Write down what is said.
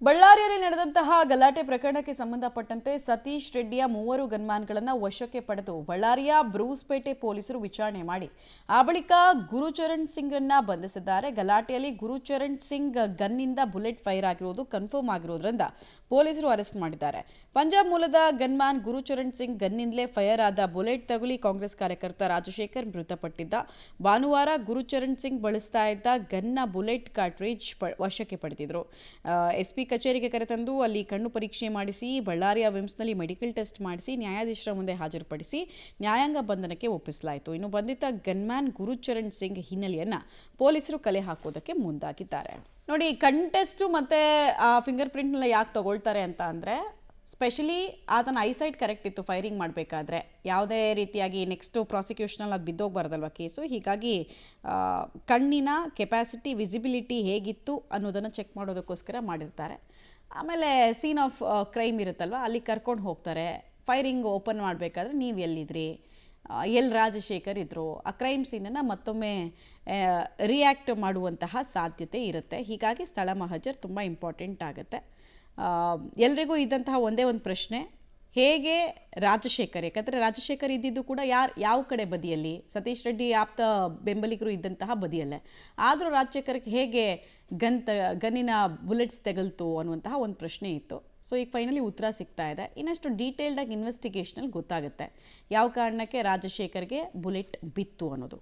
ಬಳ್ಳಾರಿಯಲ್ಲಿ ನಡೆದಂತಹ ಗಲಾಟೆ ಪ್ರಕರಣಕ್ಕೆ ಸಂಬಂಧಪಟ್ಟಂತೆ ಸತೀಶ್ ರೆಡ್ಡಿಯ 3 ಗನ್ಮ್ಯಾನ್ಗಳನ್ನು ವಶಕ್ಕೆ ಪಡೆದು ಬಳ್ಳಾರಿಯ ಬ್ರೂಸ್ಪೇಟೆ ಪೊಲೀಸರು ವಿಚಾರಣೆ ಮಾಡಿ ಆ ಬಳಿಕ ಗುರುಚರಣ್ ಸಿಂಗ್ ಅನ್ನ ಬಂಧಿಸಿದ್ದಾರೆ. ಗಲಾಟೆಯಲ್ಲಿ ಗುರುಚರಣ್ ಸಿಂಗ್ ಗನ್ನಿಂದ ಬುಲೆಟ್ ಫೈರ್ ಆಗಿರುವುದು ಕನ್ಫರ್ಮ್ ಆಗಿರೋದ್ರಿಂದ ಪೊಲೀಸರು ಅರೆಸ್ಟ್ ಮಾಡಿದ್ದಾರೆ. ಪಂಜಾಬ್ ಮೂಲದ ಗನ್ಮ್ಯಾನ್ ಗುರುಚರಣ್ ಸಿಂಗ್ ಗನ್ನಿಂದಲೇ ಫೈರ್ ಆದ ಬುಲೆಟ್ ತಗುಲಿ ಕಾಂಗ್ರೆಸ್ ಕಾರ್ಯಕರ್ತ ರಾಜಶೇಖರ್ ಮೃತಪಟ್ಟಿದ್ದ. ಭಾನುವಾರ ಗುರುಚರಣ್ ಸಿಂಗ್ ಬಳಸ್ತಾ ಇದ್ದ ಗನ್ನ ಬುಲೆಟ್ ಕಾರ್ಟ್ರಿಜ್ ವಶಕ್ಕೆ ಪಡೆದಿದ್ರು. ಎಸ್ಪಿ ಕಚೇರಿಗೆ ಕರೆತಂದು ಅಲ್ಲಿ ಕಣ್ಣು ಪರೀಕ್ಷೆ ಮಾಡಿಸಿ ಬಳ್ಳಾರಿಯ ವಿಮ್ಸ್ನಲ್ಲಿ ಮೆಡಿಕಲ್ ಟೆಸ್ಟ್ ಮಾಡಿಸಿ ನ್ಯಾಯಾಧೀಶರ ಮುಂದೆ ಹಾಜರುಪಡಿಸಿ ನ್ಯಾಯಾಂಗ ಬಂಧನಕ್ಕೆ ಒಪ್ಪಿಸಲಾಯಿತು. ಇನ್ನು ಬಂಧಿತ ಗನ್ಮ್ಯಾನ್ ಗುರುಚರಣ್ ಸಿಂಗ್ ಹಿನ್ನೆಲೆಯನ್ನ ಪೊಲೀಸರು ಕಲೆ ಹಾಕೋದಕ್ಕೆ ಮುಂದಾಗಿದ್ದಾರೆ. ನೋಡಿ, ಕಣ್ ಟೆಸ್ಟ್ ಮತ್ತೆ ಫಿಂಗರ್ ಪ್ರಿಂಟ್ನೆಲ್ಲ ಯಾಕೆ ತಗೊಳ್ತಾರೆ ಅಂತ ಅಂದರೆ, ಸ್ಪೆಷಲಿ ಆತನ ಐಸೈಟ್ ಕರೆಕ್ಟ್ ಇತ್ತು ಫೈರಿಂಗ್ ಮಾಡಬೇಕಾದ್ರೆ, ಯಾವುದೇ ರೀತಿಯಾಗಿ ನೆಕ್ಸ್ಟು ಪ್ರಾಸಿಕ್ಯೂಷನಲ್ಲಿ ಅದು ಬಿದ್ದೋಗ್ಬಾರ್ದಲ್ವ ಕೇಸು. ಹೀಗಾಗಿ ಕಣ್ಣಿನ ಕೆಪಾಸಿಟಿ ವಿಸಿಬಿಲಿಟಿ ಹೇಗಿತ್ತು ಅನ್ನೋದನ್ನು ಚೆಕ್ ಮಾಡೋದಕ್ಕೋಸ್ಕರ ಮಾಡಿರ್ತಾರೆ. ಆಮೇಲೆ ಸೀನ್ ಆಫ್ ಕ್ರೈಮ್ ಇರುತ್ತಲ್ವ, ಅಲ್ಲಿ ಕರ್ಕೊಂಡು ಹೋಗ್ತಾರೆ. ಫೈರಿಂಗ್ ಓಪನ್ ಮಾಡಬೇಕಾದ್ರೆ ನೀವು ಎಲ್ಲಿದ್ರಿ, ಎಲ್ಲಿ ರಾಜಶೇಖರ್ ಇದ್ದರು, ಆ ಕ್ರೈಮ್ ಸೀನನ್ನು ಮತ್ತೊಮ್ಮೆ ರಿಯಾಕ್ಟ್ ಮಾಡುವಂತಹ ಸಾಧ್ಯತೆ ಇರುತ್ತೆ. ಹೀಗಾಗಿ ಸ್ಥಳ ಮಹಜರ್ ತುಂಬ ಇಂಪಾರ್ಟೆಂಟ್ ಆಗುತ್ತೆ. ಎಲ್ರಿಗೂ ಇದ್ದಂತಹ ಒಂದೇ ಒಂದು ಪ್ರಶ್ನೆ, ಹೇಗೆ ರಾಜಶೇಖರ್, ಯಾಕಂದರೆ ರಾಜಶೇಖರ್ ಇದ್ದಿದ್ದು ಕೂಡ ಯಾವ ಕಡೆ ಬದಿಯಲ್ಲಿ, ಸತೀಶ್ ರೆಡ್ಡಿ ಆಪ್ತ ಬೆಂಬಲಿಗರು ಇದ್ದಂತಹ ಬದಿಯಲ್ಲೇ, ಆದರೂ ರಾಜಶೇಖರ್ಗೆ ಹೇಗೆ ಗನ್ನಿನ ಬುಲೆಟ್ಸ್ ತೆಗಲ್ತು ಅನ್ನುವಂತಹ ಒಂದು ಪ್ರಶ್ನೆ ಇತ್ತು. ಸೊ ಈಗ ಫೈನಲಿ ಉತ್ತರ ಸಿಗ್ತಾ ಇದೆ. ಇನ್ನಷ್ಟು ಡೀಟೇಲ್ಡಾಗಿ ಇನ್ವೆಸ್ಟಿಗೇಷನಲ್ಲಿ ಗೊತ್ತಾಗುತ್ತೆ ಯಾವ ಕಾರಣಕ್ಕೆ ರಾಜಶೇಖರ್ಗೆ ಬುಲೆಟ್ ಬಿತ್ತು ಅನ್ನೋದು.